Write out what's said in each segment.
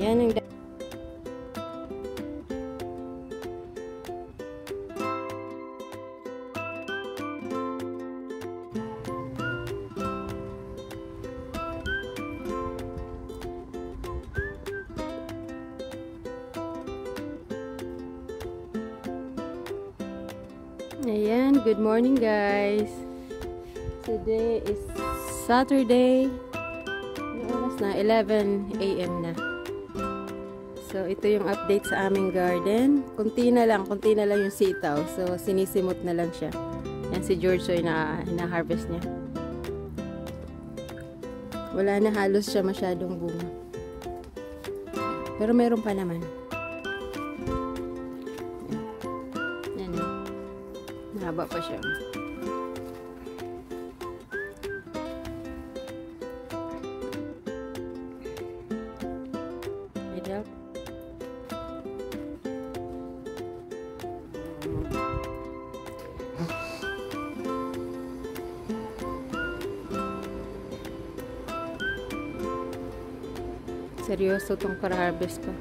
Yan ang Ayan, good morning guys. Today is Saturday. Yung oras na 11 AM na. So ito yung update sa aming garden. Kunti na lang yung sitaw. So sinisimot na lang siya. Yan si George, so ina-harvest niya. Wala na halos siya masyadong bunga. Pero meron pa naman. Haba pa siya. Hirap. Seryoso tong para harvest pa.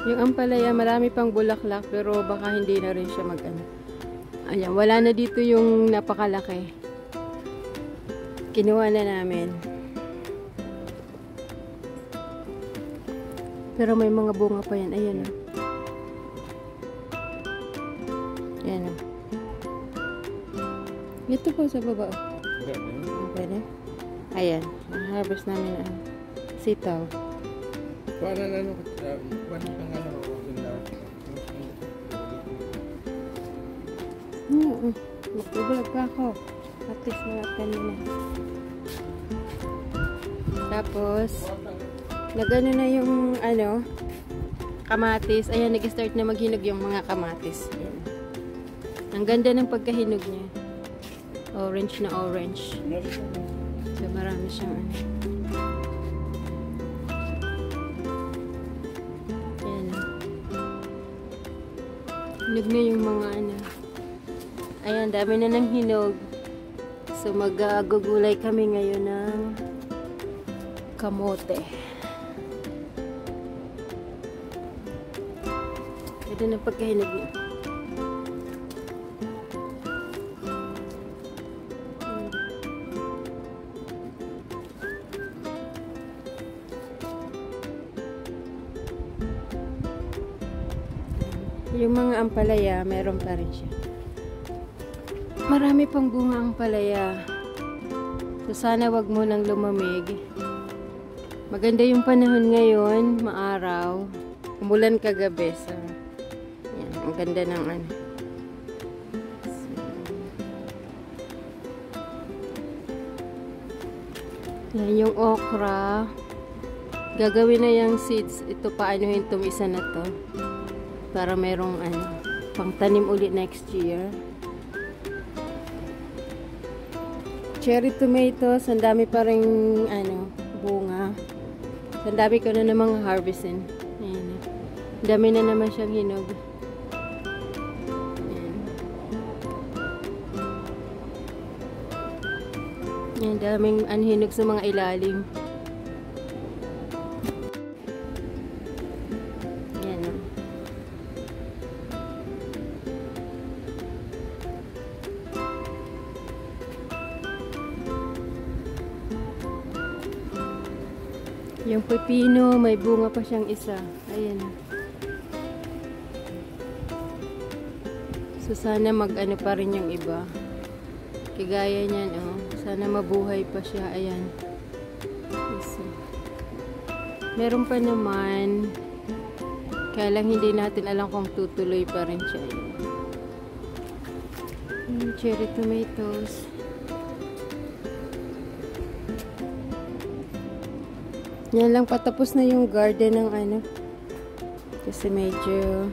Yung ampalaya, marami pang bulaklak pero baka hindi na rin siya mag-ano. Ayan, wala na dito yung napakalaki. Kinuha na namin. Pero may mga bunga pa yan. Ayan o. Ayan o. Ito po sa baba. Pwede. Ayan. Harvest namin ang sitaw. Para ano, magtubulag pa ako. At least mga kanina. Tapos, nagano na yung ano, kamatis. Ayan, nag-start na maghinog yung mga kamatis. Ayan. Ang ganda ng pagkahinog niya. Orange na orange. So, marami siyang ano. Hinog na yung mga ano. Ayan, dami na ng hinog. So, mag-gugulay kami ngayon ng kamote. Ito na pagkahinog niya. Yung mga ampalaya, meron pa rin siya. Marami pang bunga ang ampalaya. So sana wag mo nang lumamig. Maganda yung panahon ngayon, maaraw. Umulan kagabi. So, yan, ang ganda ng ano. So, yan yung okra. Gagawin na yung seeds. Ito paanuhin itong isa na to. Para merong ano, pang tanim ulit next year. Cherry tomatoes, ang dami pa rin ano, bunga. Ang dami ko na namang harvestin. Ayan. Ang dami na naman siyang hinog. Ayan. Ayan, daming anhinog sa mga ilalim. Yung pepino, may bunga pa siyang isa. Ayan. So, sana mag-ano pa rin yung iba. Kagaya niyan, oh. Sana mabuhay pa siya. Ayan. So, meron pa naman. Kaya lang hindi natin alam kung tutuloy pa rin siya. Ayan. Cherry tomatoes. Yan lang, patapos na yung garden ng ano. Kasi medyo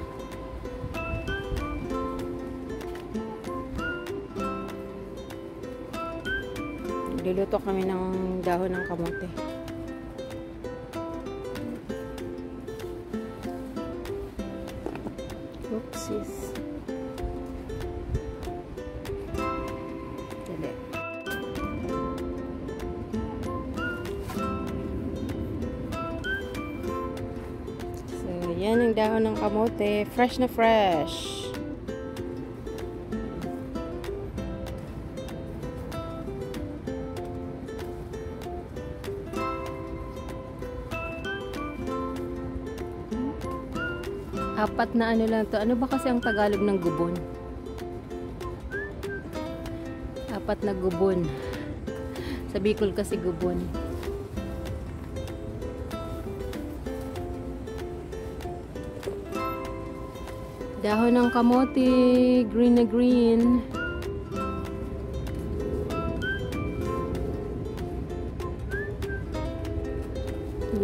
luluto kami ng dahon ng kamote. Yan ang dahon ng kamote. Fresh na fresh. Apat na ano lang to. Ano ba kasi ang Tagalog ng gubon? Apat na gubon. Sa Bicol kasi gubon. Dahon ng kamote. Green na green.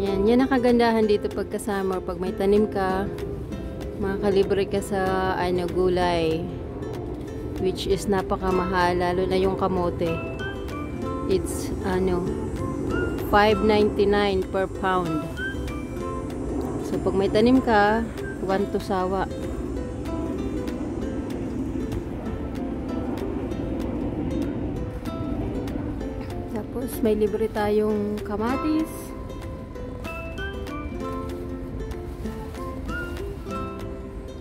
Yan ang kagandahan dito pagka summer. Pag may tanim ka, makakalibre ka sa gulay, which is napakamahal, lalo na yung kamote. It's $5.99 per pound. So pag may tanim ka, 1 to sawa. Tapos may libre tayong kamatis.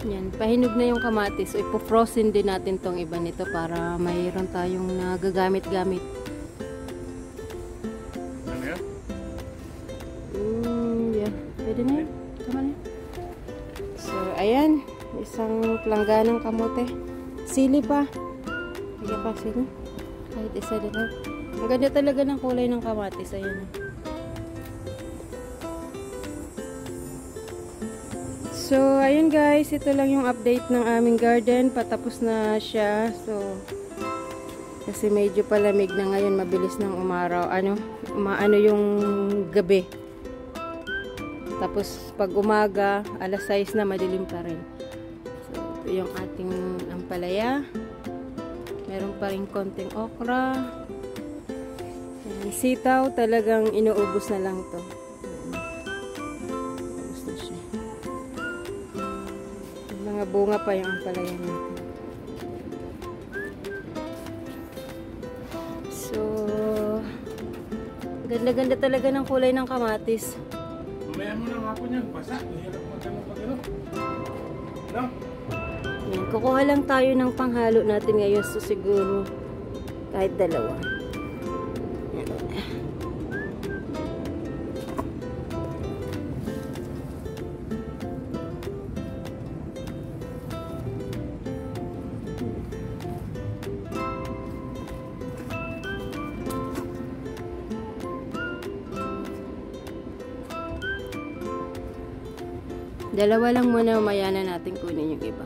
Yan, pahinog na yung kamatis. So, ipo-frozen din natin tong iba nito para mayroon tayong nagagamit-gamit. Ano yan? Yeah. Pwede na yun. Tama na yun. So, ayan. Isang plangganang kamote. Sili pa. Lagyan pa sili. Kahit isa din. Ang ganda talaga ng kulay ng kamatis. Ayan. So, ayun guys, ito lang yung update ng aming garden. Patapos na siya. So, kasi medyo palamig na ngayon, mabilis ng umaraw. Umaano yung gabi. Tapos, pag umaga, alas 6 na, madilim pa rin. So, ito yung ating ampalaya. Meron pa rin konting okra. Ayan, sitaw, talagang inuubos na lang to. Bunga pa yung ampalaya natin. So, ganda-ganda talaga ng kulay ng kamatis. Mamaya mo lang ako niyan. Basa. Hirap magkano. No? Yan, kukuha lang tayo ng panghalo natin ngayon. So, siguro kahit dalawa. Dalawa lang muna, umaya na natin kunin yung iba.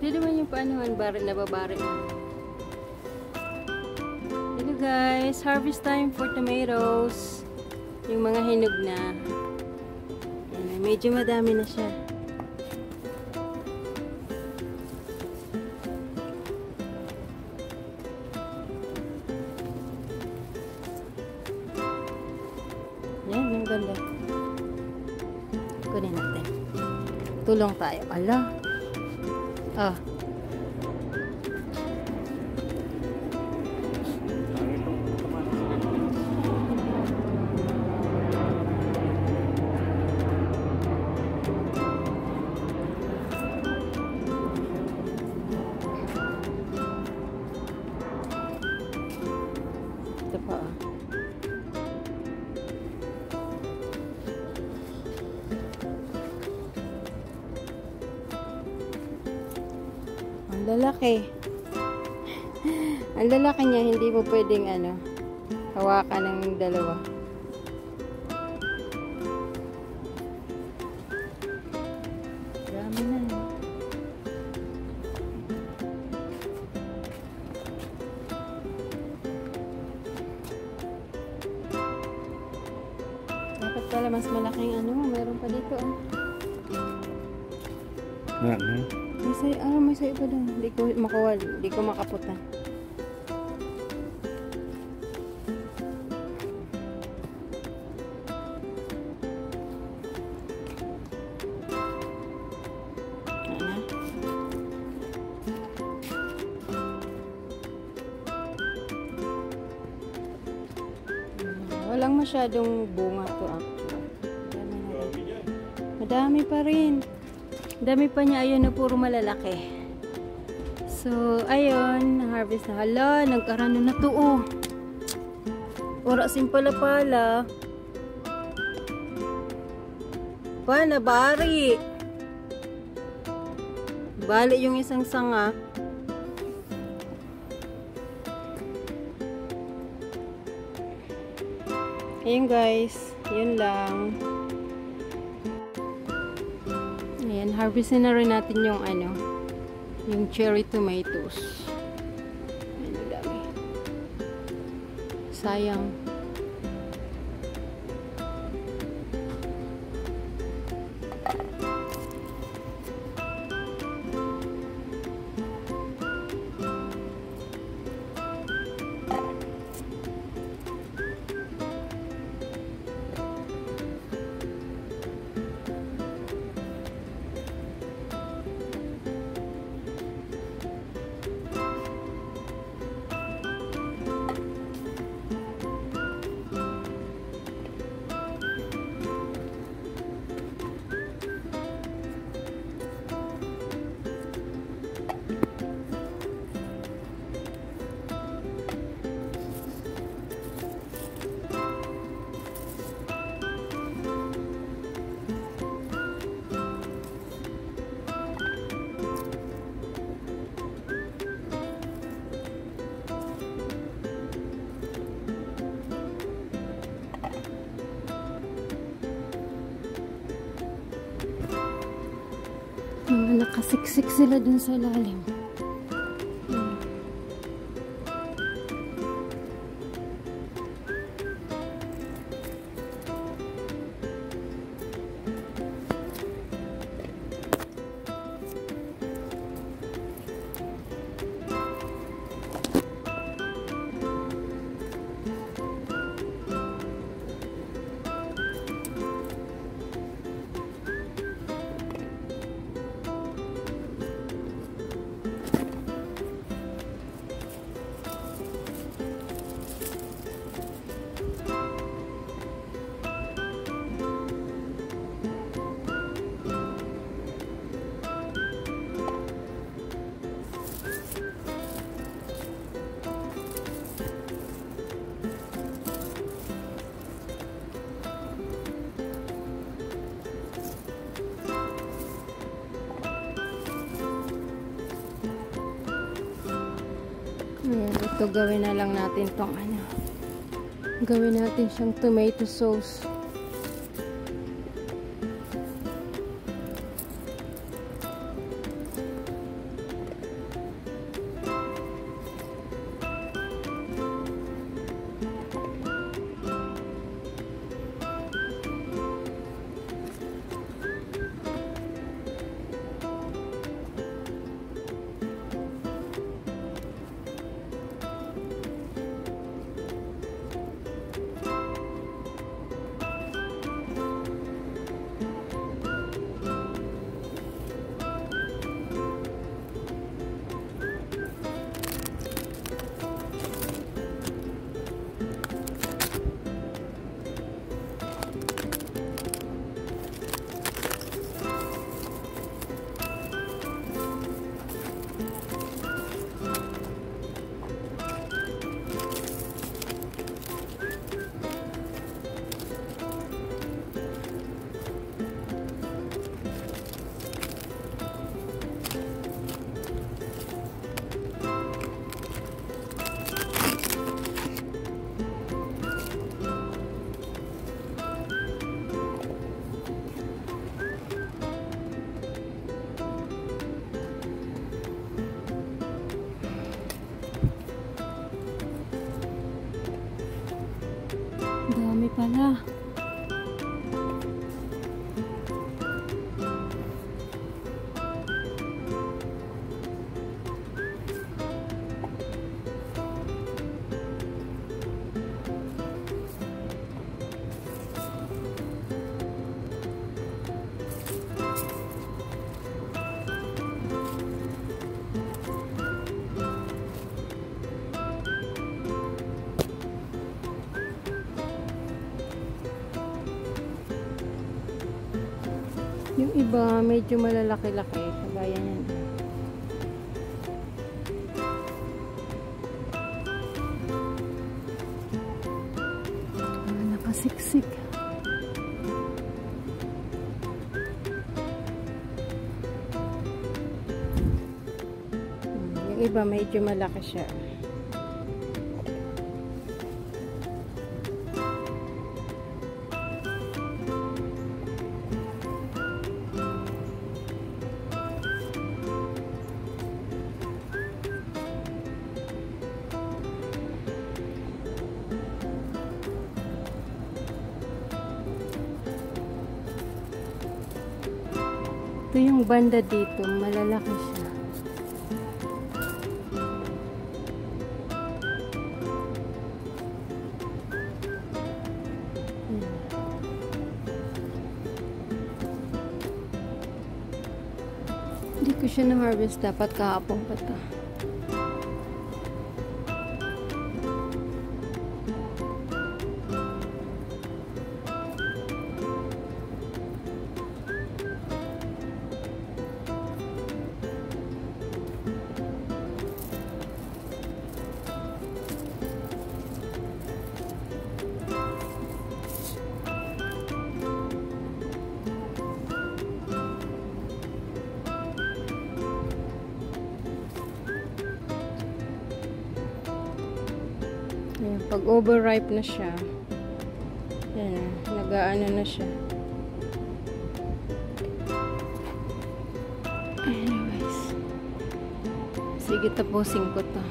Hindi naman yung paanuhan, nababari na. Hello guys, harvest time for tomatoes. Yung mga hinog na. Yan, medyo madami na siya. Yan, ang ganda. Kunin natin. Tulong tayo. Ala. Ah. Ito pa. Ang lalaki. Ang lalaki niya, hindi mo pwedeng hawakan ng dalawa. pala mas malaking ano, meron pa dito oh. May sayo pa doon. Hindi ko makuha, hindi ko makaputan. Walang masyadong bunga to actually. Madami pa rin. Dami pa niya. Ayun na puro malalaki. So, ayun. Harvest na. Hala, nagkarano na to oh. Orasin pala. Nabari. Bali yung isang sanga. Ayun guys, yun lang. Ayan, harvestin na rin natin yung ano, yung cherry tomatoes. Ayan, ang dami. Sayang. Nakasiksik sila dun sa ilalim. Ayan, ito gawin na lang natin tong ano. Gawin natin siyang tomato sauce. Dami pala. Yung iba, medyo malalaki-laki. Kagaya yan. Nakasiksik. Yung iba, medyo malaki siya. Ito yung banda dito, malalaki siya. Hindi ko siya na-harvest, dapat kahapon pa ito. Ayan, pag overripe na siya, yan, nag-aano na siya. Anyways, sige, tapusin ko to.